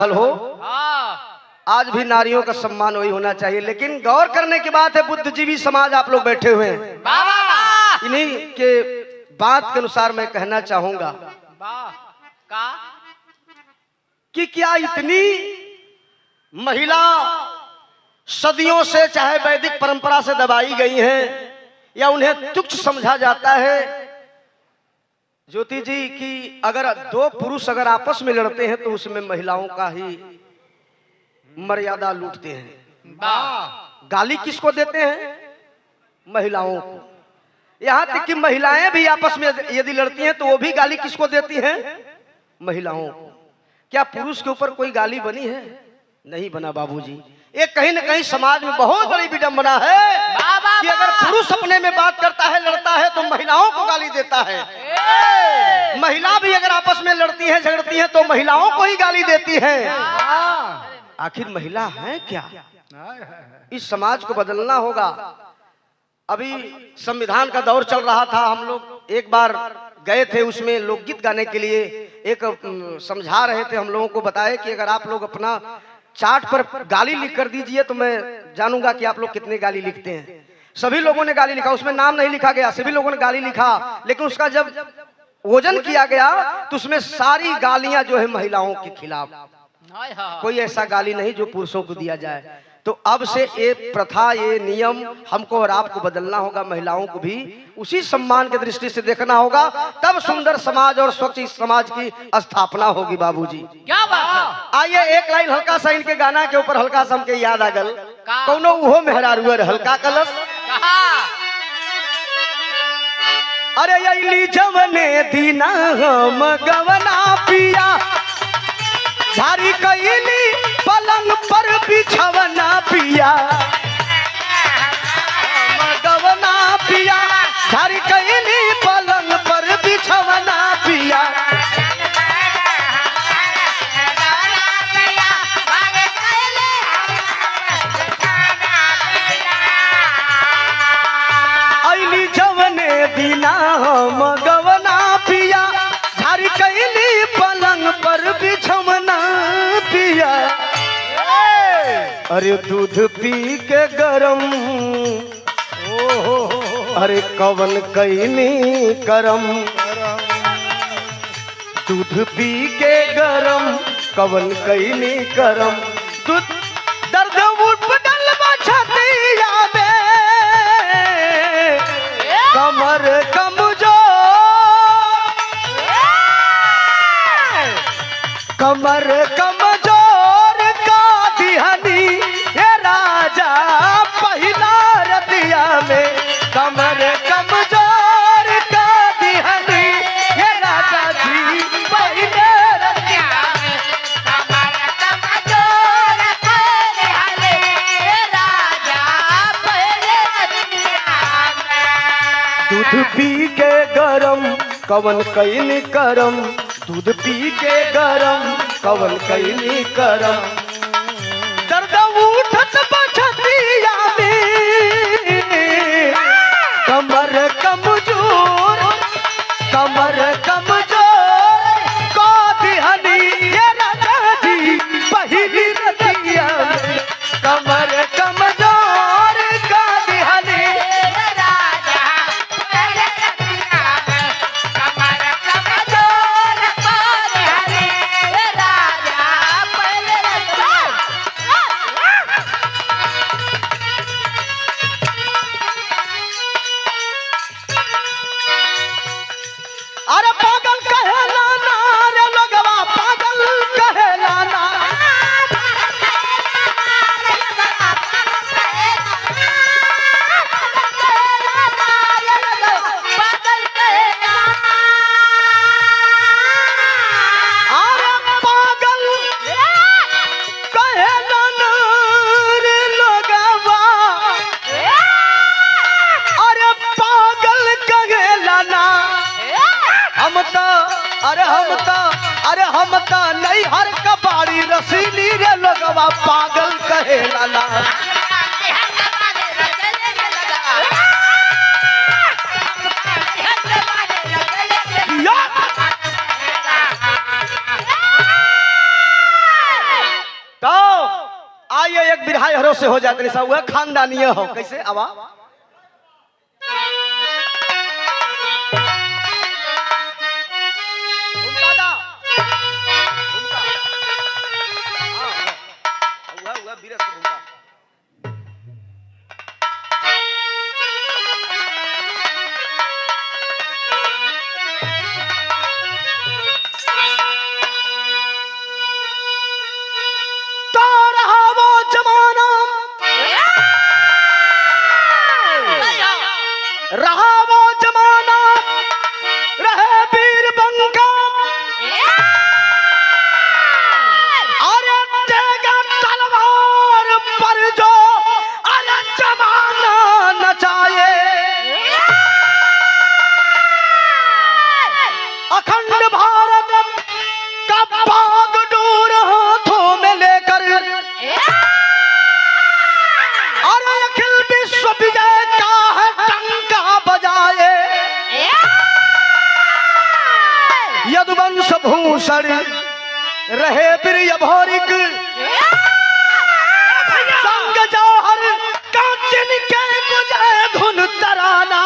हल हो। आज भी नारियों का सम्मान वही होना चाहिए, लेकिन गौर करने की बात है, बुद्धिजीवी समाज आप लोग बैठे हुए हैं, इन्हीं के बात के अनुसार मैं कहना चाहूंगा कि क्या इतनी महिला सदियों से चाहे वैदिक परंपरा से दबाई गई हैं या उन्हें तुच्छ समझा जाता है। ज्योति जी की अगर दो पुरुष अगर आपस में लड़ते हैं तो उसमें महिलाओं का ही मर्यादा लूटते हैं। गाली किसको देते हैं? महिलाओं को। यहाँ तक कि महिलाएं भी आपस में यदि लड़ती हैं तो वो भी गाली किसको देती हैं? महिलाओं को। क्या पुरुष के ऊपर कोई गाली बनी है? नहीं बना बाबूजी। ये कहीं न कहीं समाज में बहुत बड़ी विडंबना है कि अगर पुरुष अपने में बात करता है, लड़ता है, तो महिलाओं को गाली देता है। महिला भी अगर आपस में लड़ती है, झगड़ती है, तो महिलाओं को ही गाली देती है। आखिर महिला है क्या? इस समाज को बदलना होगा। अभी संविधान का दौर चल रहा था, हम लोग एक बार गए थे उसमें लोकगीत गाने के लिए। एक समझा रहे थे, हम लोगों को बताए कि अगर आप लोग अपना चार्ट पर गाली लिख कर दीजिए तो मैं जानूंगा कि आप लोग कितने गाली लिखते हैं। सभी लोगों ने गाली लिखा, उसमें नाम नहीं लिखा गया, सभी लोगों ने गाली लिखा, लेकिन उसका जब वजन किया गया तो उसमें सारी गालियां जो है महिलाओं के खिलाफ। कोई ऐसा गाली नहीं जो पुरुषों को दिया जाए। तो अब से ये प्रथा, ये नियम हमको और आपको बदलना होगा। महिलाओं को भी उसी सम्मान की दृष्टि से देखना होगा, तब सुंदर समाज और स्वच्छ समाज की स्थापना होगी बाबूजी। क्या बात है। आइए एक लाइन हल्का सा इनके गाना के ऊपर हल्का सा हमके याद आ गल, कौनो उहो मेहरारुअर हल्का कलश। अरे अली जवने दीना हम गवना पिया, झारी कैली पलंग पर बिछवना पिया, गवना पिया, झारी कैली पलंग पर बिछवना पिया। अली जवने दीना हम गवना पिया, झारी कैली पलंग पर बिछवना पिया। अरे दूध पी के गरम, अरे कवन कैनी करम, दूध पी के गरम कवन कैनी करम। दूध दर्द उठल छतिया में, कमर कमजोर, कमर कमजोर का दिहनी ये राजा पहिला रतिया में, कमर कमजोर का दिहनी ये राजा जी पहिला रतिया में, कमर कमजोर का दिहनी ये राजा पहिला रतिया में। दूध पी के गरम कवन कैनी करम, दूध पी के गरम कवन कैनी करम। दर्द उठत बछतिया में, कमर कमजोर, कमर कमजोर को दिहनी ये राजा जी पहिली रतिया में, कमर कमजोर का दिहनी ये राजा पहिली रतिया में, कमर कमजोर का दिहनी ये राजा पहिली रतिया। अरे पागल कहेला ना रे लोगवा, पागल कहेला ना, अरे हम तो नहीं हर कबाड़ी रसीली रे लोगवा, पागल कहेला ना। एक बिरहाई हरो से हो जाते नहीं सब खानदानीय हो कैसे आवा रहा वो जमाना रहे वीर बंका अरे देगा तलवार पर जो अरे जमाना नचाए अखंड भारत का बागडोर हाथों में लेकर अरे अखिल विश्व विजय का है टंका बजाए यदुवंश भूषण रहे प्रिय भौरिक संग जौहर का जिनके गुजरे धुन तराना